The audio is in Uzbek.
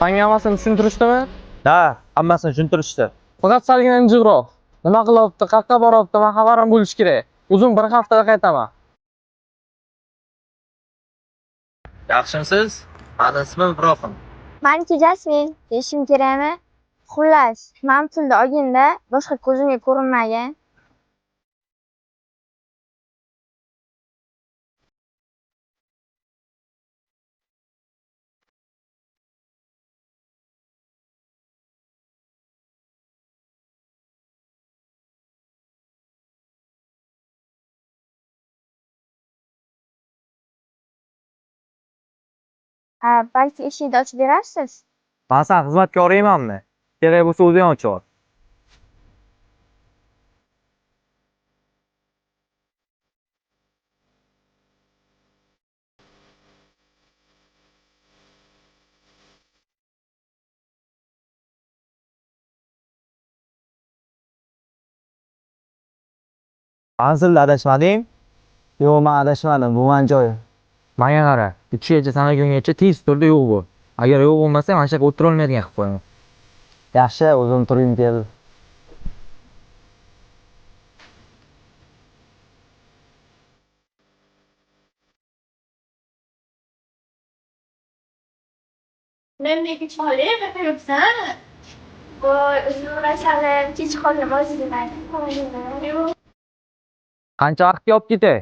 Tanga hammasini tushuntirishdimi? Ha, hammasini tushuntirishdi. Faqat salgina injiqroq. Nima qilyapti, qayerga boryapti, men xabarim bo'lishi kerak. O'zim bir haftada qaytaman. Yaxshimisiz? Meni ismim Ibrohim. Maniki Jasmin deyishim kerakmi? Xullas, men pulni olganda boshqa ko'zimga ko'rinmagan. Ha, balki eshikni ochib berarsiz? Men san xizmatga emanmi? Kerak bo'lsa o'zing ochib ol. Manzilda adashmading? Yo'q, men adashmadim. Bu men joyi. Menga qara, 3gacha sanagungacha tez turda yo'q bo'l. Agar yo'q bo'lmasa, mana shu yerga o'tira olmaydigan qilib qo'yaman. Yaxshi, o'zim turgim keldi. Menga chiqolib, qayerda yuribsan? Voy, o'zim uğraşalım, kech qoldim, o'zim. Qancha vaqtga olib ketay?